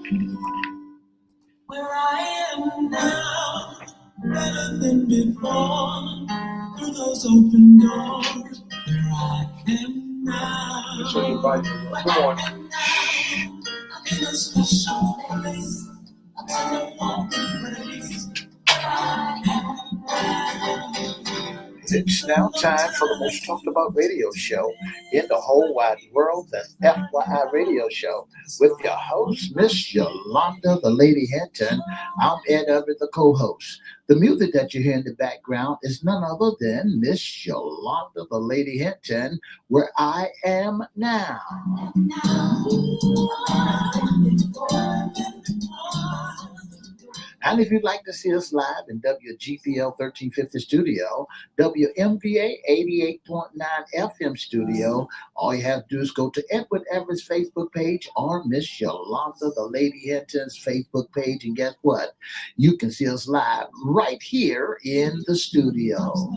Where I am now, better than before. Through those open doors, where I am now. Good morning. I'm in a special place. I'm in a walking place. It's now time for the most talked about radio show in the whole wide world, the FYI Radio Show, with your host, Miss Yolanda, the Lady Hinton. I'm Ed Everett, the co-host. The music that you hear in the background is none other than Miss Yolanda, the Lady Hinton, Where I Am Now. And if you'd like to see us live in WGPL 1350 studio, WMVA 88.9 FM studio, all you have to do is go to Edward Everett's Facebook page or Miss Yolanda, the Lady Hinton's Facebook page. And guess what? You can see us live right here in the studio.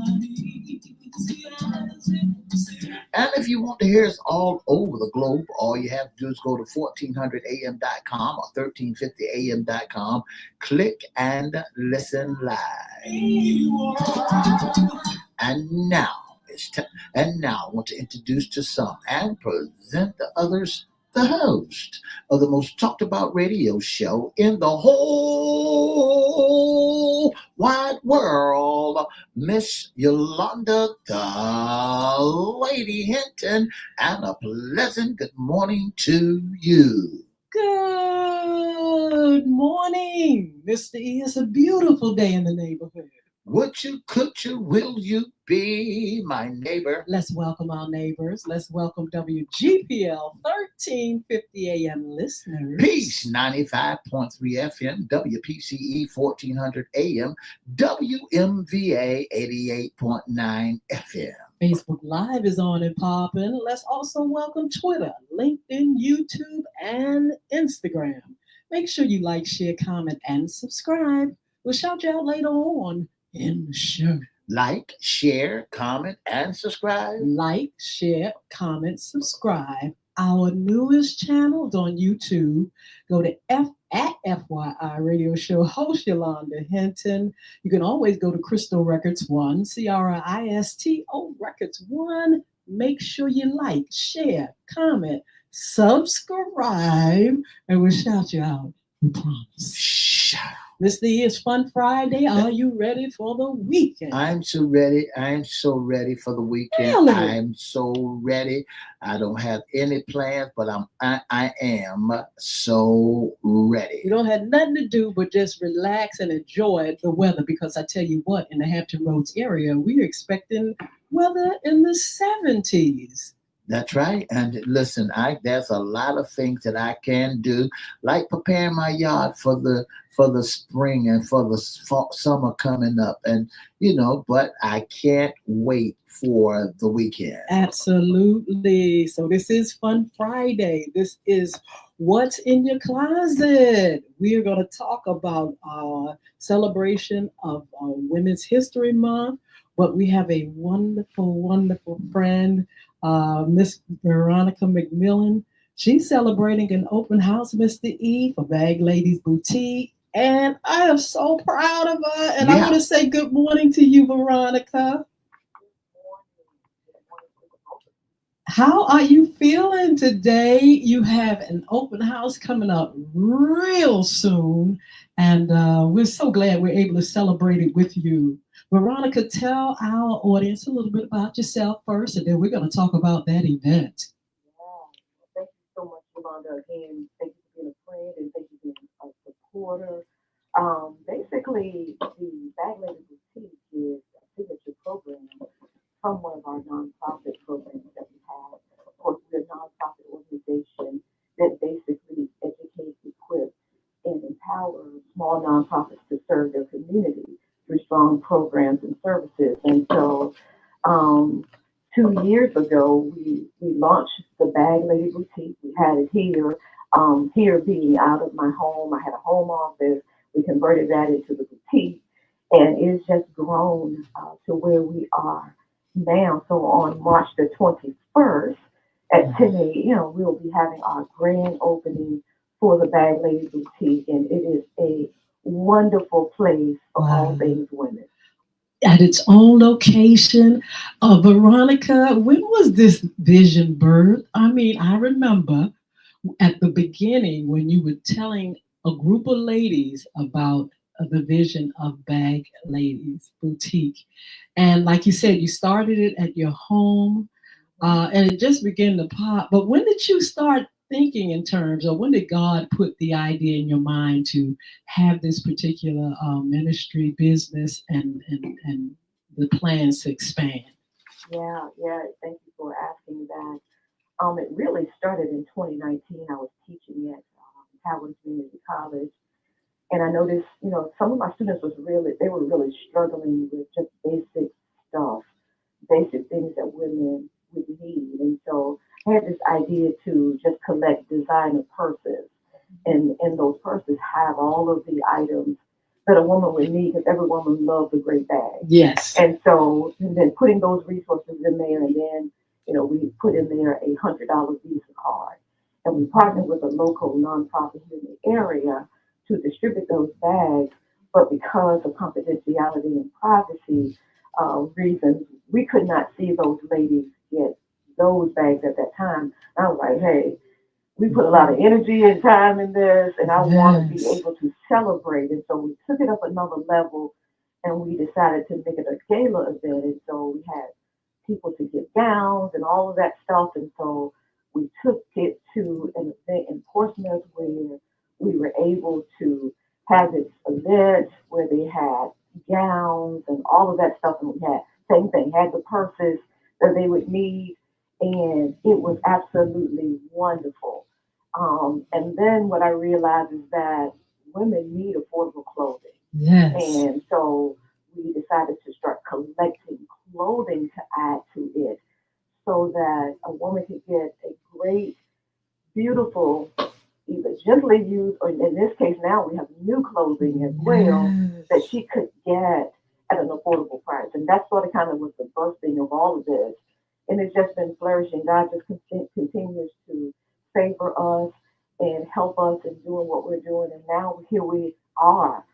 And if you want to hear us all over the globe, all you have to do is go to 1400am.com or 1350am.com. Click and listen live. And now I want to introduce to some and present the others the host of the most talked about radio show in the whole wide world, Miss Yolanda, the Lady Hinton, and a pleasant good morning to you. Good morning, Mr. E. It's a beautiful day in the neighborhood. Would you, could you, will you be my neighbor? Let's welcome our neighbors. Let's welcome WGPL 1350 AM listeners. Peace 95.3 FM, WPCE 1400 AM, WMVA 88.9 FM. Facebook Live is on and popping. Let's also welcome Twitter, LinkedIn, YouTube, and Instagram. Make sure you like, share, comment, and subscribe. We'll shout you out later on in the show. Like, share, comment, and subscribe. Like, share, comment, subscribe. Our newest channel is on YouTube. Go to FYI Radio Show, host Yolanda Hinton. You can always go to Crystal Records 1, CRISTO Records 1. Make sure you like, share, comment, subscribe, and we'll shout you out. We promise. Shout out. Mr. E, it's Fun Friday. Are you ready for the weekend? I'm so ready. I'm so ready for the weekend. Really? I'm so ready. I don't have any plans, but I am so ready. You don't have nothing to do but just relax and enjoy the weather, because I tell you what, in the Hampton Roads area, we're expecting weather in the 70s. That's right. And listen, there's a lot of things that I can do, like preparing my yard for the spring and for the summer coming up. And, but I can't wait for the weekend. Absolutely. So this is Fun Friday. This is What's in Your Closet. We are going to talk about our celebration of Women's History Month, but we have a wonderful, wonderful friend, Miss Veronica McMillan. She's celebrating an open house, Mr. E, for Bag Ladies Boutique. And I am so proud of her. And I want to say good morning to you, Veronica. How are you feeling today? You have an open house coming up real soon. And we're so glad we're able to celebrate it with you. Veronica, tell our audience a little bit about yourself first, and then we're going to talk about that event. Thank you so much, Yolanda. Again, thank you for being a friend, and thank you for being a supporter. Basically, the Bag Lady Boutique is a signature program from one of our nonprofit programs that we have. Of course, we're a nonprofit organization that basically educates, equips, and empowers small nonprofits to serve their community through strong programs and services. And so 2 years ago, we launched the Bag Lady Boutique. We had it here. Here being out of my home, I had a home office. We converted that into the boutique, and it's just grown to where we are now. So on March the 21st at 10 a.m., we will be having our grand opening for the Bag Lady Boutique, and it is a wonderful place for all Wow. things women. At its own location. Veronica, when was this vision birth? I mean, I remember at the beginning when you were telling a group of ladies about the vision of Bag Ladies Boutique. And like you said, you started it at your home and it just began to pop. But when did you start thinking in terms, or when did God put the idea in your mind to have this particular ministry business and the plans to expand? Yeah, yeah. Thank you for asking that. It really started in 2019. I was teaching at Howard Community College, and I noticed, some of my students they were really struggling with just basic stuff, basic things that women would need. And so I had this idea to just collect designer purses, and in those purses have all of the items that a woman would need because every woman loves a great bag. Yes. And then putting those resources in there, and then we put in there $100 Visa card, and we partnered with a local nonprofit here in the area to distribute those bags. But because of confidentiality and privacy reasons, we could not see those ladies get those bags at that time. I was like, hey, we put a lot of energy and time in this, and I want to be Yes. able to celebrate. And so we took it up another level, and we decided to make it a gala event. And so we had people to get gowns and all of that stuff. And so we took it to an event in Portsmouth where we were able to have this event where they had gowns and all of that stuff. And we had same thing, had the purses that they would need. And it was absolutely wonderful. And then what I realized is that women need affordable clothing. Yes. And so we decided to start collecting clothing to add to it so that a woman could get a great, beautiful, either gently used, or in this case now we have new clothing as well that Yes. she could get at an affordable price. And that's sort of kind of was the birthing of all of this. And it's just been flourishing. God just continues to favor us and help us in doing what we're doing. And now here we are.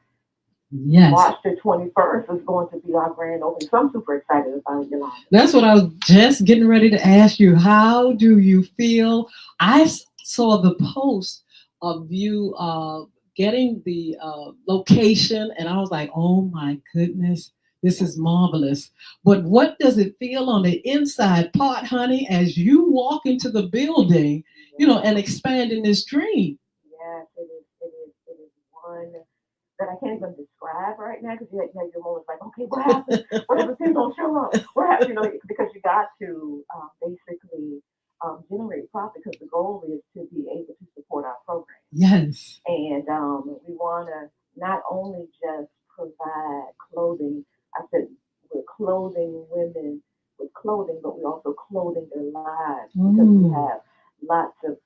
Yes. March the 21st is going to be our grand opening. So I'm super excited about it, Yolanda. That's what I was just getting ready to ask you. How do you feel? Saw the post of you getting the location, and I was like, oh my goodness, this is marvelous. But what does it feel on the inside part, honey, as you walk into the building, and expanding this dream? Yes, it is. It is one that I can't even describe right now because you have your moments like, okay, what happened? What happened? Things don't show up. What happened? Because you got to basically generate profit because the goal is to be able to support our program. Yes. And we want to not only just provide clothing. I said we're clothing women with clothing, but we're also clothing their lives because we Mm. have lots of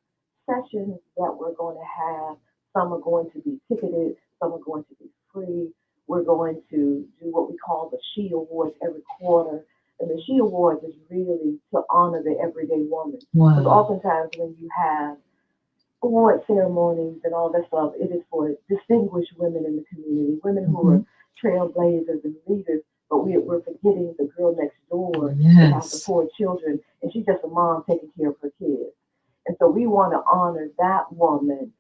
sessions that we're going to have. Some are going to be ticketed, some are going to be free. We're going to do what we call the She Awards every quarter. And the She Awards is really to honor the everyday woman. Because Wow. oftentimes when you have award ceremonies and all that stuff, it is for distinguished women in the community, women who are Mhm. trailblazers and leaders. But we're forgetting the girl next door that has the Yes. four children, and she's just a mom taking care of her kids. And so we want to honor that woman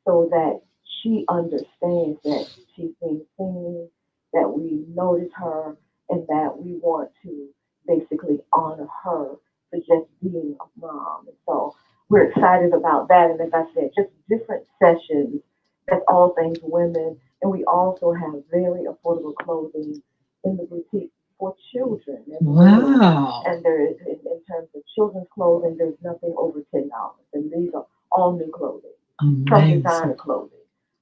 so that she understands that she's being seen, that we notice her, and that we want to basically honor her for just being a mom. And so we're excited about that. And as I said, just different sessions. That's all things women. And we also have very affordable clothing in the boutique for children as well. Wow. And there is, in terms of children's clothing, there's nothing over $10. And these are all new clothing, some designer Amazing. clothing.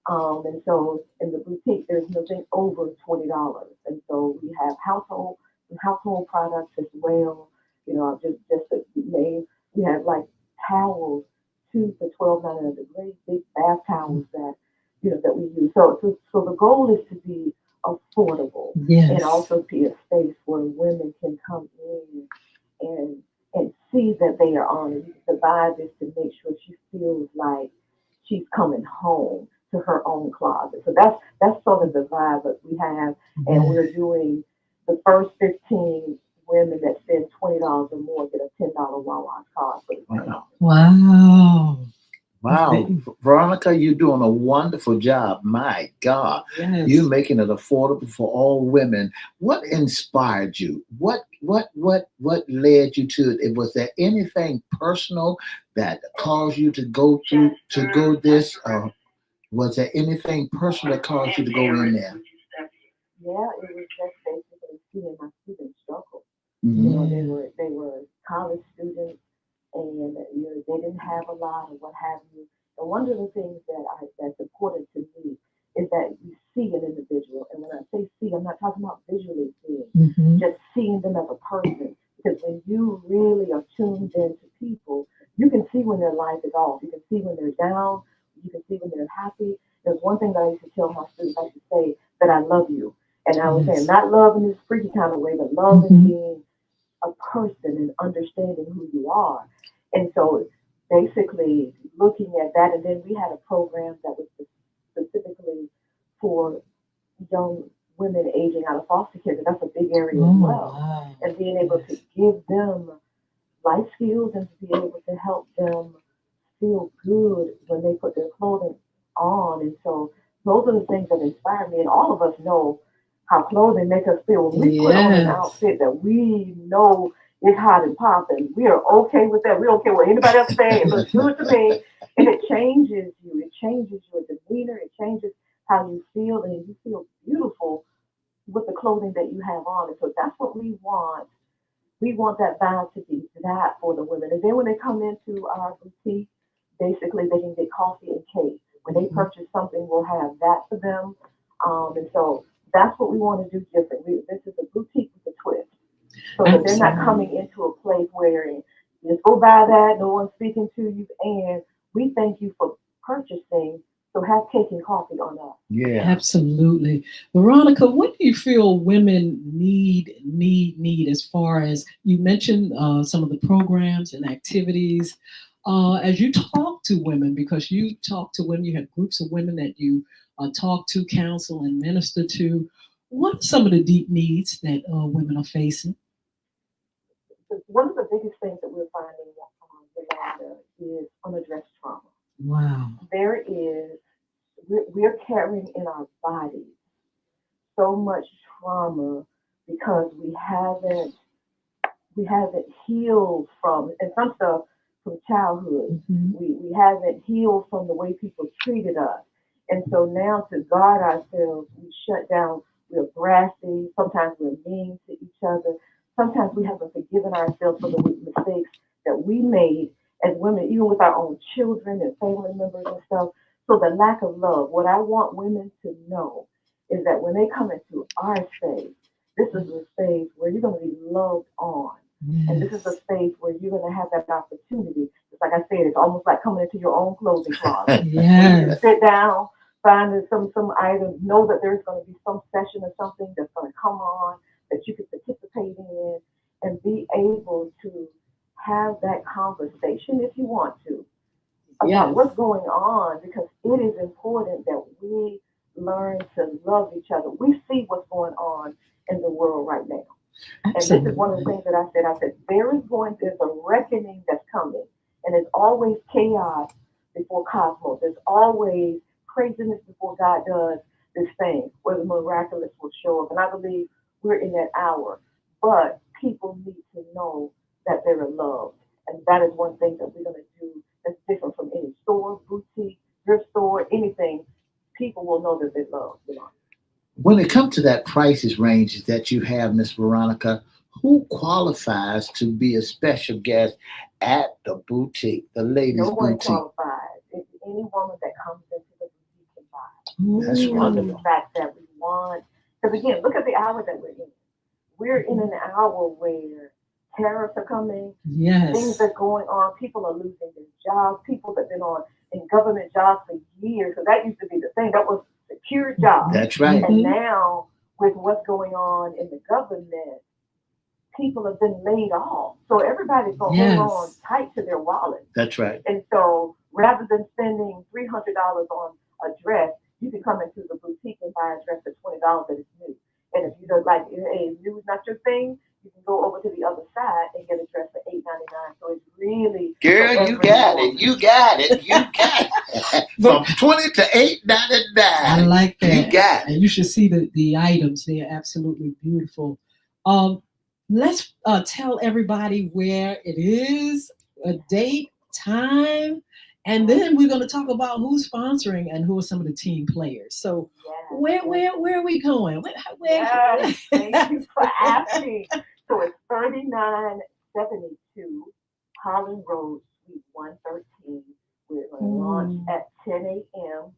And so in the boutique, there's nothing over $20. And so we have household products as well. Just to name, we have like towels, 2 for $12.99, the great big bath towels that we use. So the goal is to be affordable and Yes. also be a space where women can come in and see that they are honored. The vibe is to make sure she feels like she's coming home to her own closet. So that's sort of the vibe that we have, and we're doing the first 15 women that spend $20 or more get a $10 Wawa card for the sale. Wow. Wow, Veronica, you're doing a wonderful job. My God, Yes. you're making it affordable for all women. What inspired you? What led you to it? Was there anything personal that caused you to go this? Was there anything personal that caused you to go in there? Yeah, it was just basically seeing my students struggle. Mm-hmm. You know, they were college students, and they didn't have a lot or what have you. And one of the things that's important to me is that you see an individual. And when I say see, I'm not talking about visually seeing, just seeing them as a person. Because when you really are tuned into people, you can see when their life is off. You can see when they're down. You can see when they're happy. There's one thing that I used to tell my students. I used to say that I love you. And I was saying, not love in this freaky kind of way, but love in being a person and understanding who you are. And so basically looking at that, and then we had a program that was specifically for young women aging out of foster care. That's a big area as well. Wow. And being able to give them life skills and to be able to help them feel good when they put their clothing on. And so those are the things that inspire me. And all of us know how clothing makes us feel. When we put on an outfit that we know is hot and popping, we are okay with that. We don't care what anybody else says. It looks good to me. And it changes you. It changes your demeanor. It changes how you feel. And you feel beautiful with the clothing that you have on. And so that's what we want. We want that vibe to be that for the women. And then when they come into our boutique, basically they can get coffee and cake. When they purchase something, we'll have that for them. And so that's what we want to do different. This is a boutique with a twist. So that they're not coming into a place where you just go buy that, no one's speaking to you, and we thank you for purchasing. So have cake and coffee on us. Yeah. Absolutely. Veronica, what do you feel women need as far as you mentioned some of the programs and activities as you talk to women, because you talk to women, you have groups of women that you talk to, counsel, and minister to. What are some of the deep needs that women are facing? One of the biggest things that we're finding, Yolanda, is unaddressed trauma. Wow. We're carrying in our bodies so much trauma because we haven't healed from, and some stuff from childhood. We haven't healed from the way people treated us. And so now to guard ourselves, we shut down, we're brassy, sometimes we're mean to each other. Sometimes we haven't forgiven ourselves for the mistakes that we made as women, even with our own children and family members and stuff. So the lack of love, what I want women to know is that when they come into our space, this is a space where you're going to be loved on. And this is a space where you're going to have that opportunity. It's like I said, it's almost like coming into your own clothing closet. You can sit down, find some items, know that there's going to be some session or something that's going to come on that you can participate in, and be able to have that conversation if you want to about what's going on, because it is important that we learn to love each other. We see what's going on in the world right now. Absolutely. And this is one of the things that I said, there's a reckoning that's coming, and it's always chaos before cosmos. There's always craziness before God does this thing where the miraculous will show up. And I believe we're in that hour, but people need to know that they're loved. And that is one thing that we're going to do that's different from any store, boutique, your store, anything. People will know that they're loved. When it comes to that prices ranges that you have, Miss Veronica, who qualifies to be a special guest at the boutique, the ladies' no one boutique? Qualifies. It's any woman that comes into the boutique can buy. That's wonderful. The fact that we want, because again, look at the hour that we're in. We're in an hour where tariffs are coming, things are going on, people are losing their jobs, people that have been in government jobs for years. So that used to be the thing, that was secure jobs. That's right. And now with what's going on in the government, people have been laid off. So everybody's going to hold on tight to their wallet. That's right. And so rather than spending $300 on a dress, you can come into the boutique and buy a dress for $20 that is new. And if you don't like, hey, new is not your thing, you can go over to the other side and get a dress for $8.99. So it's really Girl, you got it. You got it. You got it. From 20 to $8.99. I like that. You got it. And you should see the items. They are absolutely beautiful. Let's tell everybody where it is, a date, time, and then we're going to talk about who's sponsoring and who are some of the team players. So where are we going? Yes, thank you for asking. So it's 3972 Holland Road, Suite 113. We're going to launch at 10 a.m.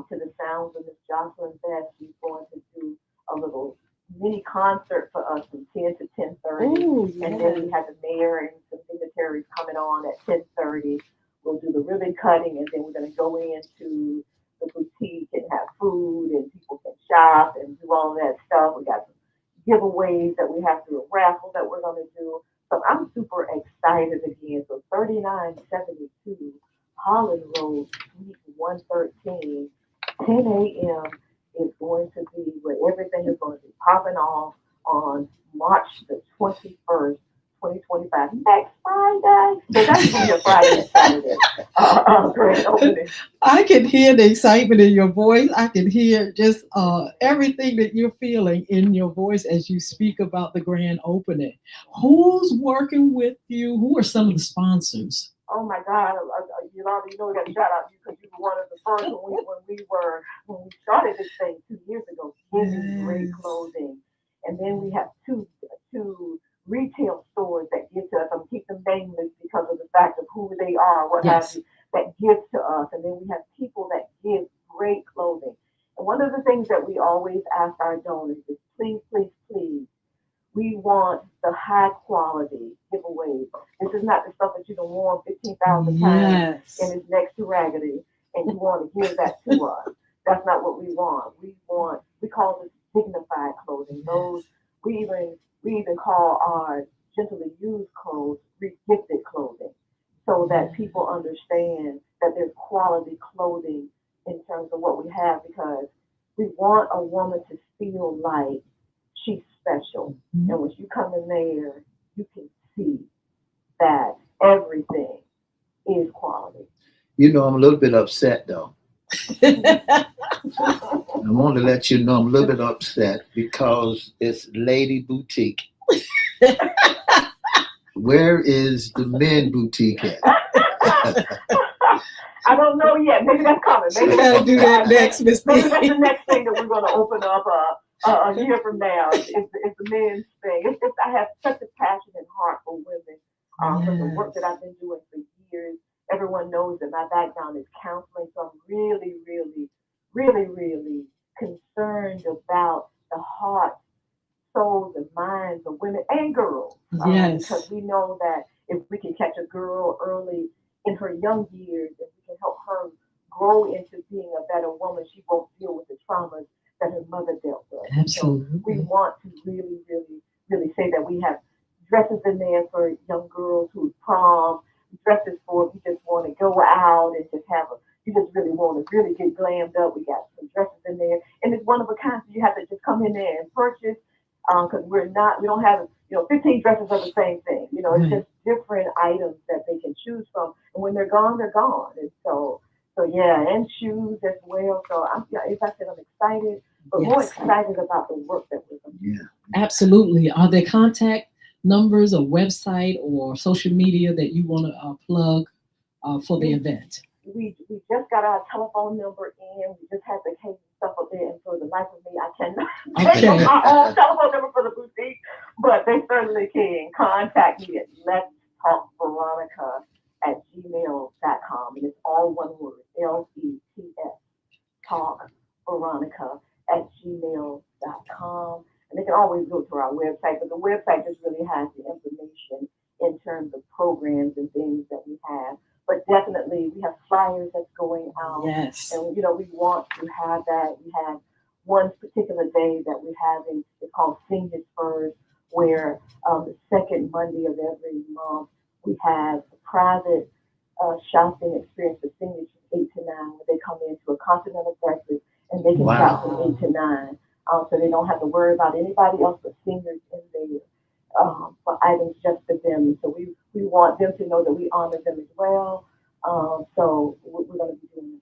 To the sounds of Miss Jocelyn Best. She's going to do a little mini concert for us from 10 to 10:30. And then we have the mayor and some dignitaries coming on at 10:30. We'll do the ribbon cutting, and then we're going to go into the boutique and have food, and people can shop and do all that stuff. We got some giveaways that we have to, a raffle that we're going to do. So I'm super excited again. So 3972 Holland Road, Suite 113, 10 a.m. is going to be where everything is going to be popping off on March the 21st, 2025. Next Friday. So that's going to be a Friday and Saturday. Grand opening. I can hear the excitement in your voice. I can hear just everything that you're feeling in your voice as you speak about the grand opening. Who's working with you? Who are some of the sponsors? Oh my God, Yolanda, you know we got to shout out you because you were one of the first when we started this thing 2 years ago, giving great clothing, and then we have two retail stores that give to us. I'm keep them nameless because of the fact of who they are, what have you, that give to us, and then we have people that give great clothing. And one of the things that we always ask our donors is please, please, please. We want the high quality giveaways. This is not the stuff that you can worn 15,000 times and it's next to raggedy and you want to give that to us. That's not what we want. We call this dignified clothing. Those we even call our gently used clothes regifted clothing, so that people understand that there's quality clothing in terms of what we have, because we want a woman to feel like she's special. And when you come in there, you can see that everything is quality. You know, I'm a little bit upset though. I want to let you know I'm a little bit upset because it's Lady Boutique. Where is the men boutique at? I don't know yet. Maybe that's coming. Maybe we gotta do that next, Miss B. Maybe that's the next thing that we're going to open up a year from now. Is the men's thing. I have such a passionate heart for women. From the work that I've been doing for years. Everyone knows that my background is counseling, so I'm really, really, really, really concerned about the hearts, souls, and minds of women and girls. Because we know that if we can catch a girl early in her young years, if we can help her grow into being a better woman, she won't deal with the traumas that her mother dealt with. Absolutely. So we want to really, really, really say that we have dresses in there for young girls who prom, dresses for if you just want to go out and just you just really want to really get glammed up. We got some dresses in there, and it's one of a kind. So you have to just come in there and purchase, because we don't have 15 dresses of the same thing. It's just different items that they can choose from, and when they're gone, they're gone. And so yeah, and shoes as well. So as I said, I'm excited, but more excited about the work that we're going to do. Absolutely. Are there contact numbers or website or social media that you want to plug for the event? We just got our telephone number in. We just had the case stuff up there, and for the life of me, I cannot take my own telephone number for the boutique, but they certainly can contact me at letstalkveronica@gmail.com, and it's all one word, LETS, talkveronica@gmail.com. And they can always go to our website, but the website just really has the information in terms of programs and things that we have. But definitely, we have flyers that's going out. Yes. And, we want to have that. We have one particular day that we're having, it's called Seniors First, where the second Monday of every month, we have a private shopping experience for seniors from 8 to 9, where they come into a continental breakfast and they can shop from Wow. 8 to 9, so they don't have to worry about anybody else but seniors in there, for items just for them. So we want them to know that we honor them as well. So we're going to be doing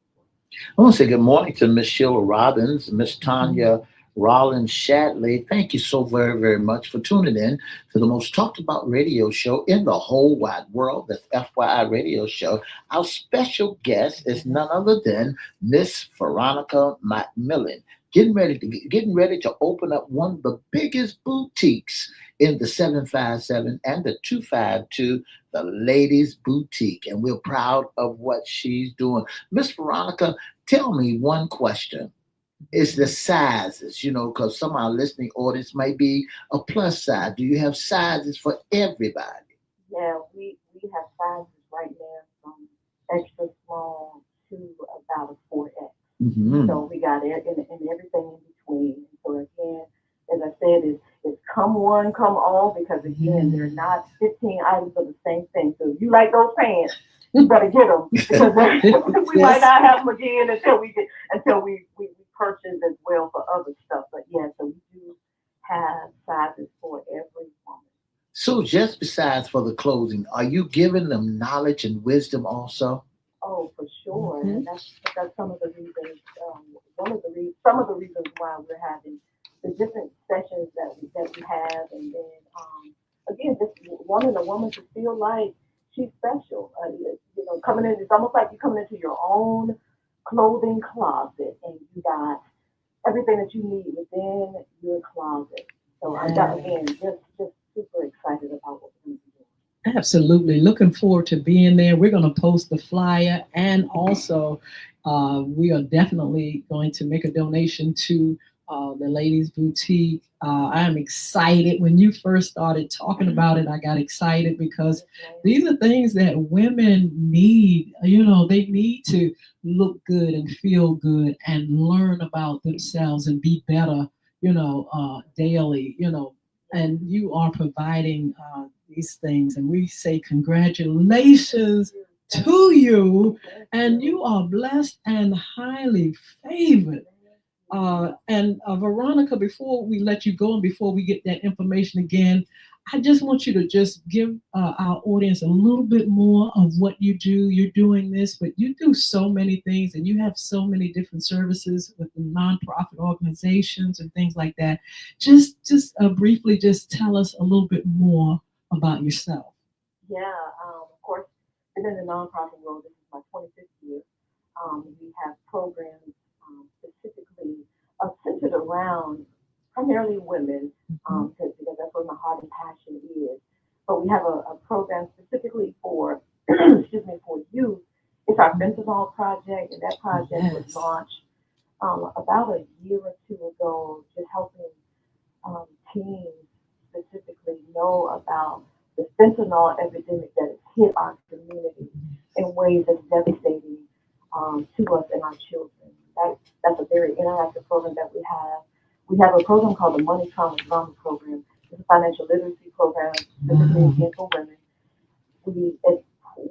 I want to say good morning to Miss Sheila Robbins, Miss Tanya Rollins Shadley. Thank you so very, very much for tuning in to the most talked about radio show in the whole wide world, the FYI radio show. Our special guest is none other than Miss Veronica McMillan. Getting ready to open up one of the biggest boutiques in the 757 and the 252, the Ladies Boutique. And we're proud of what she's doing. Miss Veronica, tell me one question. Is the sizes, because some of our listening audience may be a plus size. Do you have sizes for everybody? it. Yeah, we have sizes right now from extra small to about a 4X. Hmm. So we got it and everything in between. So again, as I said, it's come one, come all, because again, they're not 15 items of the same thing. So if you like those pants, you better get them, because we might Yes. not have them again until we purchase as well for other stuff. But yeah, so we do have sizes for every woman. So, just besides for the clothing, are you giving them knowledge and wisdom also? Oh, for sure, Mhm. and that's some of the reasons. Some of the reasons why we're having the different sessions that we have, and then again, just wanting a woman to feel like she's special. Coming in, it's almost like you're coming into your own clothing closet, and you got everything that you need within your closet. So I got Yeah. again just super excited about what we're going to be doing. Absolutely. Looking forward to being there. We're going to post the flyer, and also we are definitely going to make a donation to the Ladies Boutique. I am excited. When you first started talking about it, I got excited because Yes, ma'am. these are things that women need. They need to look good and feel good and learn about themselves and be better, daily, Yes, and you are providing these things, and we say congratulations thank to you, you, thank and you. you are blessed and highly favored. And Veronica, before we let you go and before we get that information again, I just want you to just give our audience a little bit more of what you do. You're doing this, but you do so many things, and you have so many different services with the nonprofit organizations and things like that. Just briefly, just tell us a little bit more about yourself. Yeah, of course, been in the nonprofit world. This is my 25th year. We have programs specifically centered around primarily women, Mhm. because that's where my heart and passion is. But we have a program specifically for, excuse me, for youth. It's our fentanyl project, and that project was Yes. launched about a year or two ago, just helping teens specifically know about the fentanyl epidemic that has hit our community in ways that's devastating to us and our children. That's a very interactive program that we have. We have a program called the Money Trauma Drama Program. It's a financial literacy program specifically Wow. again for women. We, it,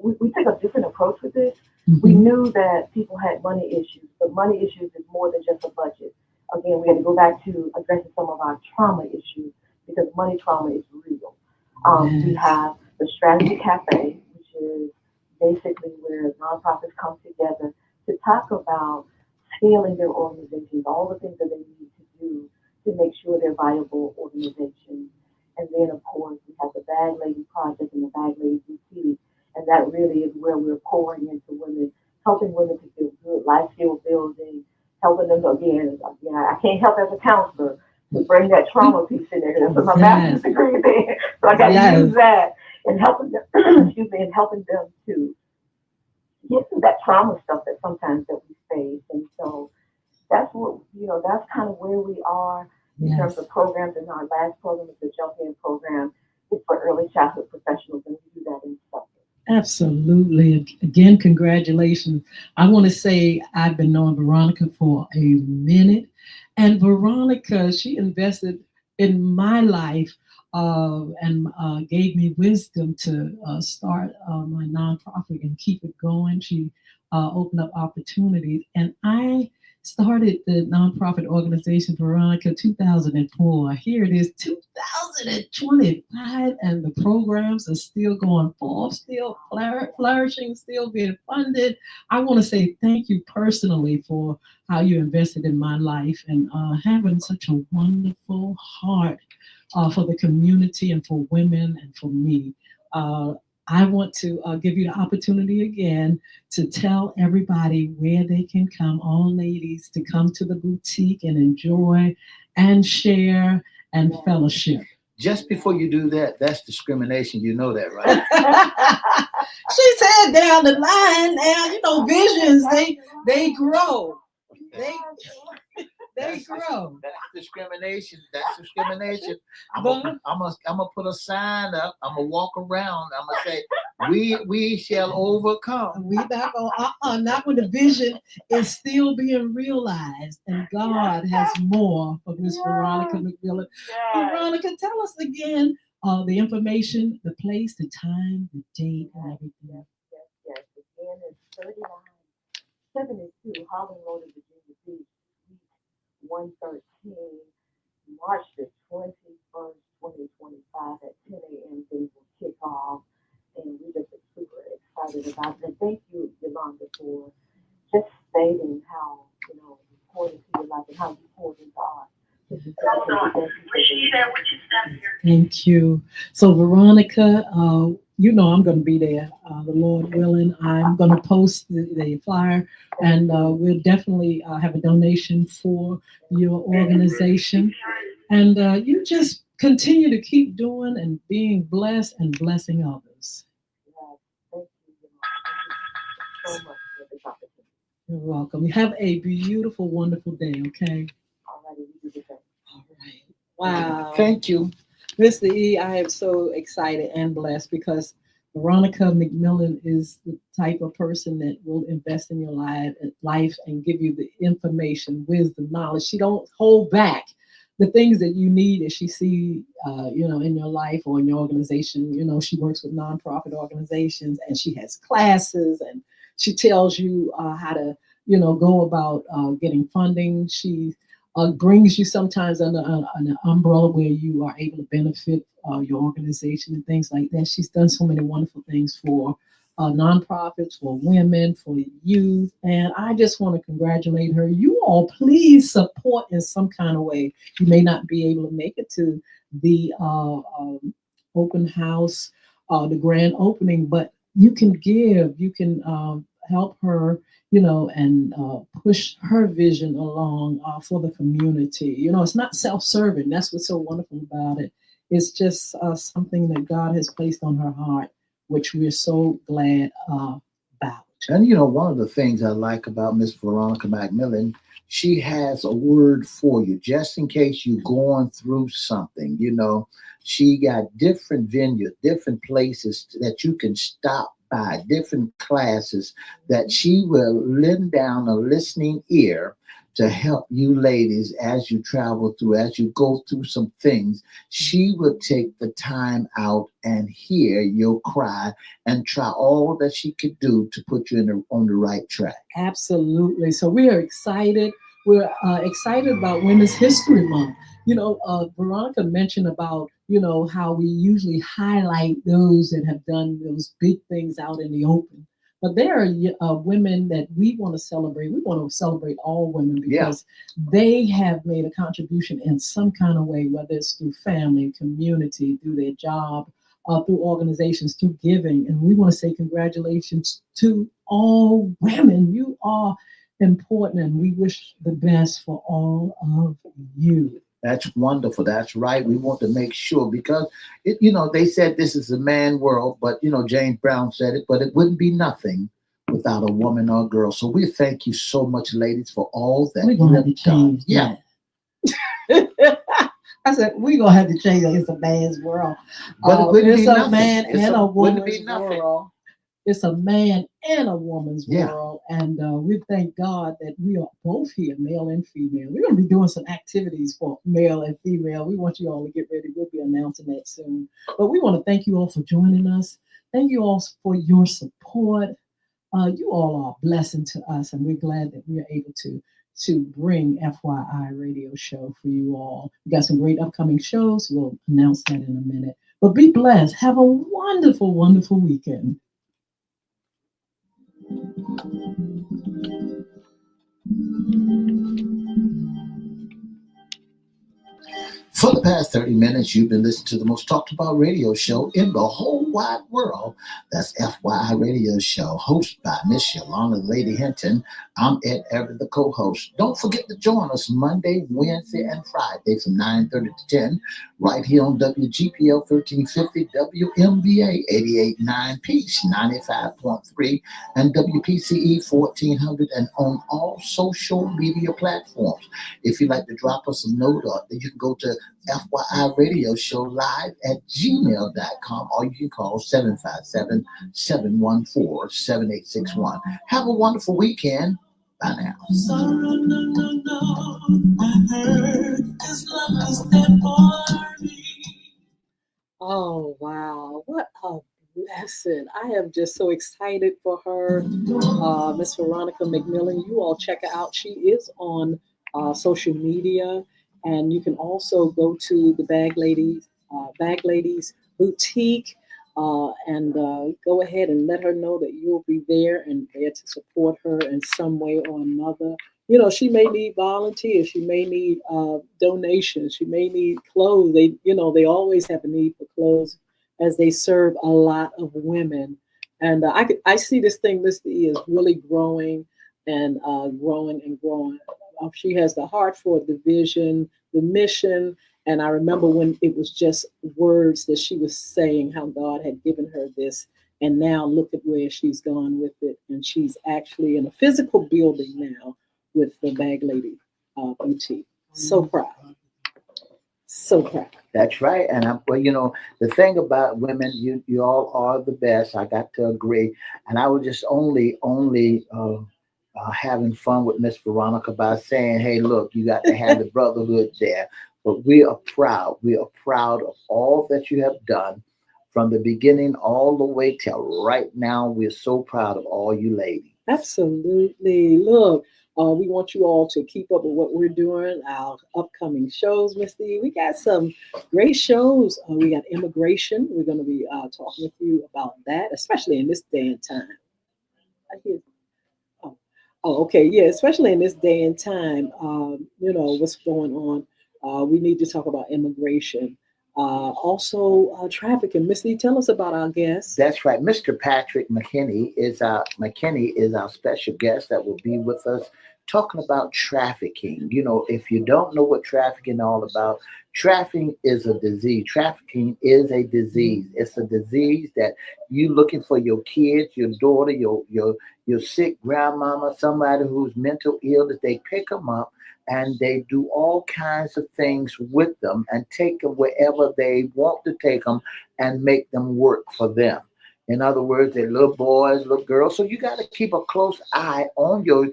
we take a different approach with this. We Mhm. knew that people had money issues, but money issues is more than just a budget. Again, we had to go back to addressing some of our trauma issues, because money trauma is real. We Yes. have the Strategy Cafe, which is basically where nonprofits come together to talk about scaling their organizations, all the things that they need to do to make sure they're viable organizations. And then, of course, we have the Bag Lady Project and the Bag Lady Boutique, and that really is where we're pouring into women, helping women to feel good, life skill building, helping them to, again, I can't help as a counselor to bring that trauma piece in there. That's what my master's Yes. degree is in. So I got to use Yes. that and helping them, excuse me, and helping them to get through that trauma stuff that sometimes that we face. And so that's kind of where we are in terms Yes. of programs. And our last program is the Jump In program. It's for early childhood professionals, and we do that in Suffolk. Absolutely. Again, congratulations. I want to say I've been knowing Veronica for a minute, and Veronica, she invested in my life and gave me wisdom to start my nonprofit and keep it going. She opened up opportunities, and I started the nonprofit organization Veronica 2004. Here it is 2025, and the programs are still going forth, still flourishing, still being funded. I want to say thank you personally for how you invested in my life and having such a wonderful heart for the community and for women and for me. I want to give you the opportunity again to tell everybody where they can come, all ladies, to come to the boutique and enjoy and share and fellowship. Just before you do that, that's discrimination. You know that, right? She said down the line, now you know visions they grow. They grow. That's discrimination. That's discrimination. I'm gonna put a sign up. I'm gonna walk around. I'm gonna say, we shall overcome. We not gonna not when the vision is still being realized, and God has more for Miss Veronica McMillan. Veronica, tell us again the information, the place, the time, the date, and everything. Yes. Again, it's 3972 Harlem Road in Virginia Beach, Suite 113, March the 21st, 2025 at 10 a.m. Things will kick off, and we're just super excited about it. And thank you, Yolanda, for just stating how, you poured into your life and how you poured into ours. Thank you. So, Veronica, I'm going to be there. The Lord willing, I'm going to post the flyer, and we'll definitely have a donation for your organization. And you just continue to keep doing and being blessed and blessing others. Thank you so much for this opportunity. You're welcome. You have a beautiful, wonderful day, okay? All right. Wow. Thank you. Mr. E, I am so excited and blessed because Veronica McMillan is the type of person that will invest in your life and give you the information, wisdom, knowledge. She don't hold back the things that you need as she see, in your life or in your organization. She works with nonprofit organizations, and she has classes, and she tells you how to, go about getting funding. She brings you sometimes under an umbrella where you are able to benefit your organization and things like that. She's done so many wonderful things for nonprofits, for women, for youth, and I just want to congratulate her. You all please support in some kind of way. You may not be able to make it to the open house, the grand opening, but you can give, you can help her, and push her vision along for the community. It's not self-serving. That's what's so wonderful about it. It's just something that God has placed on her heart, which we're so glad about. And one of the things I like about Miss Veronica McMillan, she has a word for you, just in case you're going through something. She got different venues, different places that you can stop by, different classes that she will lend down a listening ear to help you ladies as you travel through, as you go through some things. She will take the time out and hear your cry and try all that she could do to put you on the right track. Absolutely. So we are excited. We're excited about Women's History Month. Veronica mentioned about, how we usually highlight those that have done those big things out in the open. But there are women that we want to celebrate. We want to celebrate all women because they have made a contribution in some kind of way, whether it's through family, community, through their job, through organizations, through giving. And we want to say congratulations to all women. You are important, and we wish the best for all of you. That's wonderful. That's right. We want to make sure because, they said this is a man world, but, James Brown said it, but it wouldn't be nothing without a woman or a girl. So we thank you so much, ladies, for all that we're gonna have to change. Yeah. I said, we're going to have to change that. It's a man's world. But it wouldn't be a nothing. man and a woman's be nothing. world. It's a man and a woman's Yeah. world, and we thank God that we are both here, male and female. We're going to be doing some activities for male and female. We want you all to get ready. We'll be announcing that soon. But we want to thank you all for joining us. Thank you all for your support. You all are a blessing to us, and we're glad that we are able to bring FYI Radio Show for you all. We got some great upcoming shows. We'll announce that in a minute. But be blessed. Have a wonderful, wonderful weekend. For the past 30 minutes, you've been listening to the most talked about radio show in the whole wide world. That's FYI Radio Show, hosted by Miss Yolanda, Lady Hinton. I'm Ed Everett, the co-host. Don't forget to join us Monday, Wednesday, and Friday from 9:30 to 10, right here on WGPL 1350, WMBA 88.9 Peace 95.3, and WPCE 1400, and on all social media platforms. If you'd like to drop us a note, or you can go to FYI Radio Show live at gmail.com, or you can call 757-714-7861. Have a wonderful weekend. Bye now. Sorrow, no, no, no. I heard this love is there for me. Oh, wow. What a blessing. I am just so excited for her. Miss Veronica McMillan, you all check her out. She is on social media, and you can also go to the Bag Ladies Boutique, and go ahead and let her know that you'll be there and there to support her in some way or another. You know, she may need volunteers, she may need donations, she may need clothes. They always have a need for clothes as they serve a lot of women. And I see this thing, Mr. E, is really growing and growing and growing. She has the heart for the vision, the mission. And I remember when it was just words that she was saying, how God had given her this. And now look at where she's gone with it. And she's actually in a physical building now with the Bag Lady Boutique. So proud. So proud. That's right. And the thing about women, you all are the best. I got to agree. And I was just only having fun with Miss Veronica by saying, hey, look, you got to have the brotherhood there. But we are proud. We are proud of all that you have done from the beginning all the way till right now. We're so proud of all you ladies. Absolutely. Look, we want you all to keep up with what we're doing, our upcoming shows, Miss D. We got some great shows. We got immigration. We're going to be talking with you about that, especially in this day and time. I hear. Oh, okay. Yeah, especially in this day and time, what's going on. We need to talk about immigration. Also, trafficking. Miss Lee, tell us about our guest. That's right. Mr. Patrick McKinney is our special guest that will be with us talking about trafficking. If you don't know what trafficking is all about, trafficking is a disease. Trafficking is a disease. It's a disease that you looking for your kids, your daughter, your sick grandmama, somebody who's mental ill, that they pick them up and they do all kinds of things with them and take them wherever they want to take them and make them work for them. In other words, they're little boys, little girls. So you got to keep a close eye on your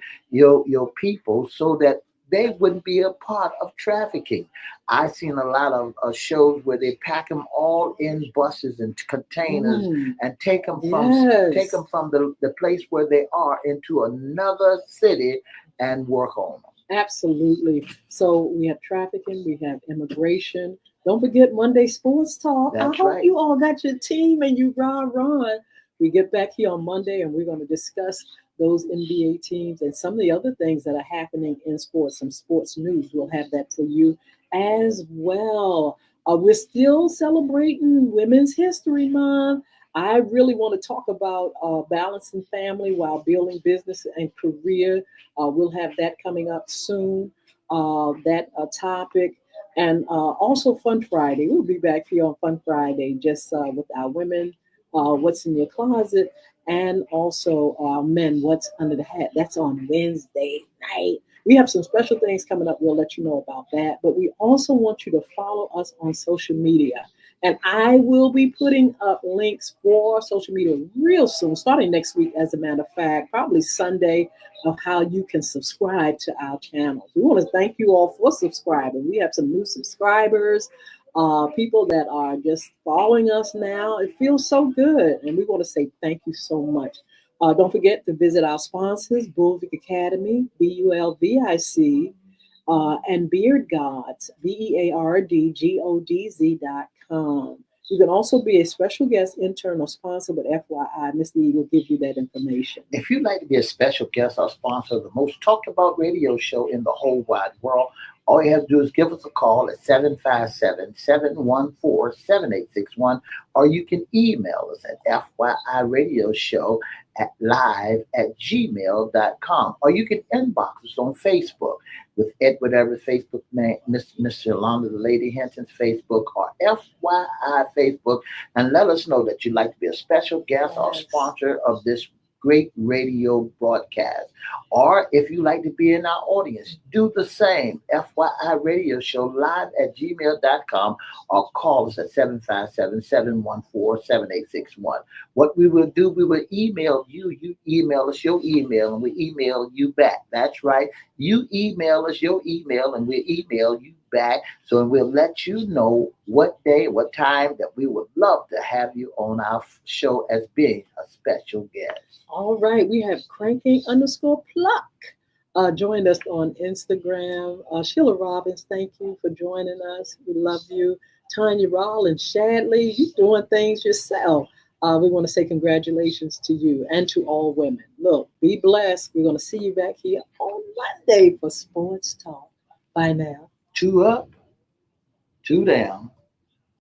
people so that they wouldn't be a part of trafficking. I've seen a lot of shows where they pack them all in buses and containers and take them from the place where they are into another city and work on them. Absolutely. So we have trafficking, we have immigration. Don't forget Monday Sports Talk. That's I hope right. you all got your team and you run. We get back here on Monday and we're going to discuss those NBA teams and some of the other things that are happening in sports, some sports news. We'll have that for you as well. We're still celebrating Women's History Month. I really want to talk about balancing family while building business and career. We'll have that coming up soon, that topic. And also Fun Friday. We'll be back here on Fun Friday just with our women, what's in your closet, and also men, what's under the hat. That's on Wednesday night. We have some special things coming up. We'll let you know about that. But we also want you to follow us on social media And I will be putting up links for social media real soon, starting next week, as a matter of fact, probably Sunday, of how you can subscribe to our channel. We want to thank you all for subscribing. We have some new subscribers, people that are just following us now. It feels so good. And we want to say thank you so much. Don't forget to visit our sponsors, Bulvic Academy, Bulvic, and Beard Gods, BeardGodz.com. You can also be a special guest, intern, or sponsor, but FYI, Mr. E will give you that information. If you'd like to be a special guest or sponsor of the most talked about radio show in the whole wide world, all you have to do is give us a call at 757-714-7861, or you can email us at FYIRadioshow at live@gmail.com, or you can inbox us on Facebook with Edward Everett's Facebook name, Miss Yolanda, the Lady Hinton's Facebook, or FYI Facebook, and let us know that you'd like to be a special guest or sponsor of this great radio broadcast. Or if you like to be in our audience, do the same. FYI Radio Show live@gmail.com, or call us at 757-714-7861. What we will do, we will email you. You email us your email, and we email you back. That's right. You email us your email, and we email you back. So we'll let you know what day, what time that we would love to have you on our show as being a special guest. All right, we have cranking_pluck joined us on Instagram. Sheila Robbins, thank you for joining us. We love you. Tanya Rollins, Shadley, you doing things yourself. We want to say congratulations to you and to all women. Look, be blessed. We're going to see you back here on Monday for Sports Talk. Bye now. 2 up, 2 down.